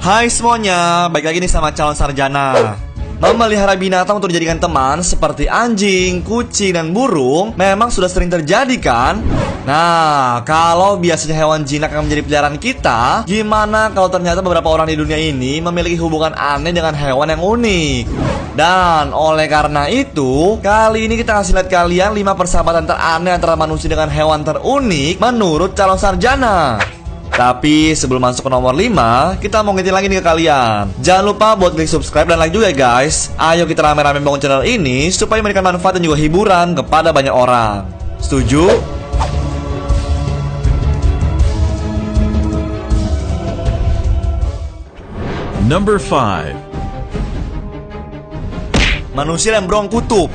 Hai semuanya, balik lagi nih sama calon sarjana. Memelihara binatang untuk dijadikan teman seperti anjing, kucing, dan burung memang sudah sering terjadi kan? Nah, kalau biasanya hewan jinak akan menjadi peliharaan kita, gimana kalau ternyata beberapa orang di dunia ini memiliki hubungan aneh dengan hewan yang unik? Dan oleh karena itu, kali ini kita kasih lihat kalian 5 persahabatan teraneh antara manusia dengan hewan terunik menurut calon sarjana. Tapi sebelum masuk ke nomor 5, kita mau ngingetin lagi nih ke kalian. Jangan lupa buat klik subscribe dan like juga ya guys. Ayo kita rame-rame bangun channel ini supaya memberikan manfaat dan juga hiburan kepada banyak orang. Setuju? Number 5. Manusia dan beruang kutub.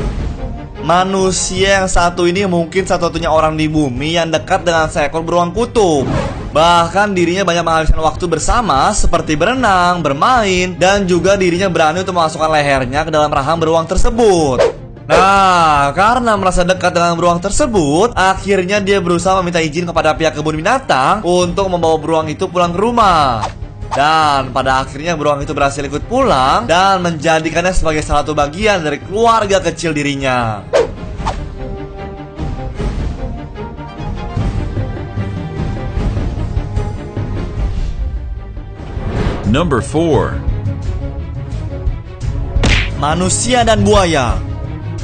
Manusia yang satu ini mungkin satu-satunya orang di bumi yang dekat dengan seekor beruang kutub. Bahkan dirinya banyak menghabiskan waktu bersama seperti berenang, bermain, dan juga dirinya berani untuk memasukkan lehernya ke dalam rahang beruang tersebut. Nah, karena merasa dekat dengan beruang tersebut, akhirnya dia berusaha meminta izin kepada pihak kebun binatang untuk membawa beruang itu pulang ke rumah. Dan pada akhirnya beruang itu berhasil ikut pulang dan menjadikannya sebagai salah satu bagian dari keluarga kecil dirinya. Number 4. Manusia dan buaya.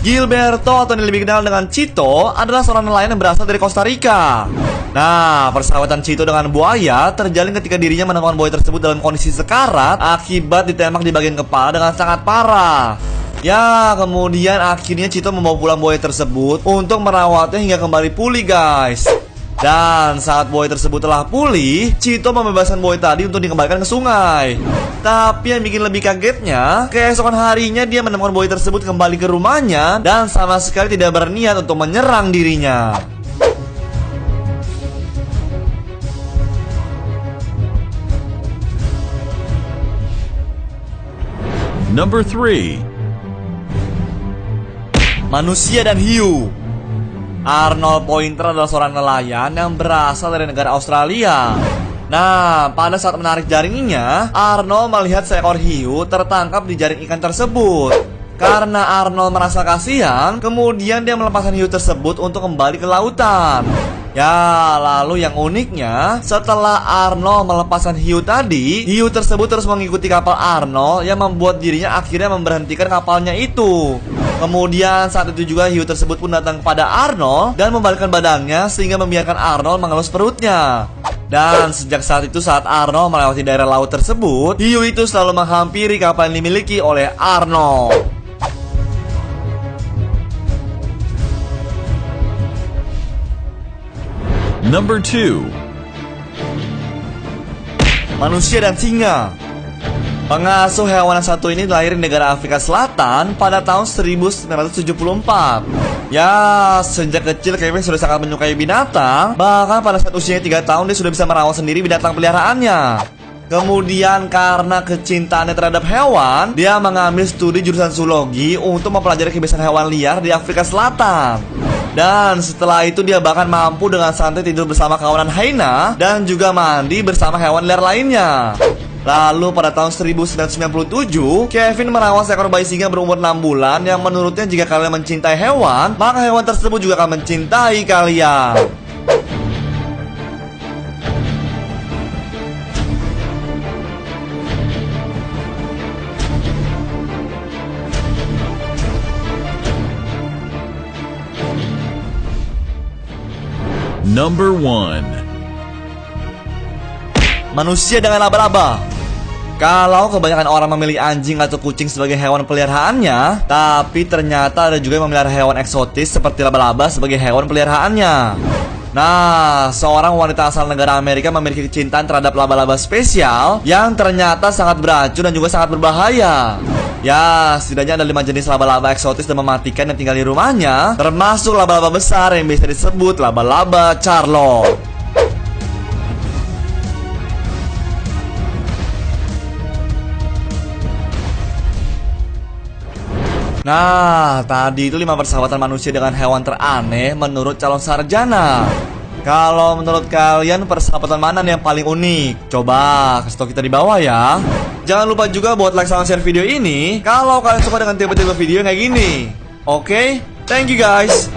Gilberto atau yang lebih dikenal dengan Chito adalah seorang nelayan yang berasal dari Costa Rica. Nah, persahabatan Chito dengan buaya terjalin ketika dirinya menemukan buaya tersebut dalam kondisi sekarat akibat ditembak di bagian kepala dengan sangat parah. Ya, kemudian akhirnya Chito membawa pulang buaya tersebut untuk merawatnya hingga kembali pulih guys. Dan saat buaya tersebut telah pulih, Chito membebaskan buaya tadi untuk dikembalikan ke sungai. Tapi yang bikin lebih kagetnya, keesokan harinya dia menemukan buaya tersebut kembali ke rumahnya dan sama sekali tidak berniat untuk menyerang dirinya. Number 3. Manusia dan hiu. Arnold Pointer adalah seorang nelayan yang berasal dari negara Australia. Nah, pada saat menarik jaringnya, Arnold melihat seekor hiu tertangkap di jaring ikan tersebut. Karena Arnold merasa kasihan, kemudian dia melepaskan hiu tersebut untuk kembali ke lautan. Ya, lalu yang uniknya, setelah Arnold melepaskan hiu tadi, hiu tersebut terus mengikuti kapal Arnold yang membuat dirinya akhirnya memberhentikan kapalnya itu. Kemudian saat itu juga hiu tersebut pun datang kepada Arnold dan membalikkan badannya sehingga membiarkan Arnold mengelus perutnya. Dan sejak saat itu saat Arnold melewati daerah laut tersebut, hiu itu selalu menghampiri kapal yang dimiliki oleh Arnold. Number 2. Manusia dan singa. Pengasuh hewan yang satu ini lahir di negara Afrika Selatan pada tahun 1974. Ya, sejak kecil Kevin sudah sangat menyukai binatang. Bahkan pada saat usianya 3 tahun dia sudah bisa merawat sendiri binatang peliharaannya. Kemudian karena kecintaannya terhadap hewan, dia mengambil studi jurusan zoologi untuk mempelajari kebiasaan hewan liar di Afrika Selatan. Dan setelah itu dia bahkan mampu dengan santai tidur bersama kawanan hyena dan juga mandi bersama hewan liar lainnya. Lalu pada tahun 1997, Kevin merawat seekor bayi singa berumur 6 bulan yang menurutnya jika kalian mencintai hewan, maka hewan tersebut juga akan mencintai kalian. Number 1. Manusia dengan laba-laba. Kalau kebanyakan orang memilih anjing atau kucing sebagai hewan peliharaannya, tapi ternyata ada juga yang memelihara hewan eksotis seperti laba-laba sebagai hewan peliharaannya. Nah, seorang wanita asal negara Amerika memiliki kecintaan terhadap laba-laba spesial yang ternyata sangat beracun dan juga sangat berbahaya. Ya, setidaknya ada 5 jenis laba-laba eksotis dan mematikan yang tinggal di rumahnya, termasuk laba-laba besar yang bisa disebut laba-laba Charlotte. Nah, tadi itu 5 persahabatan manusia dengan hewan teraneh menurut calon sarjana. Kalau menurut kalian persahabatan mana nih yang paling unik? Coba kasih tau kita di bawah ya. Jangan lupa juga buat like sama share video ini kalau kalian suka dengan tipe-tipe video kayak gini. Oke, thank you guys.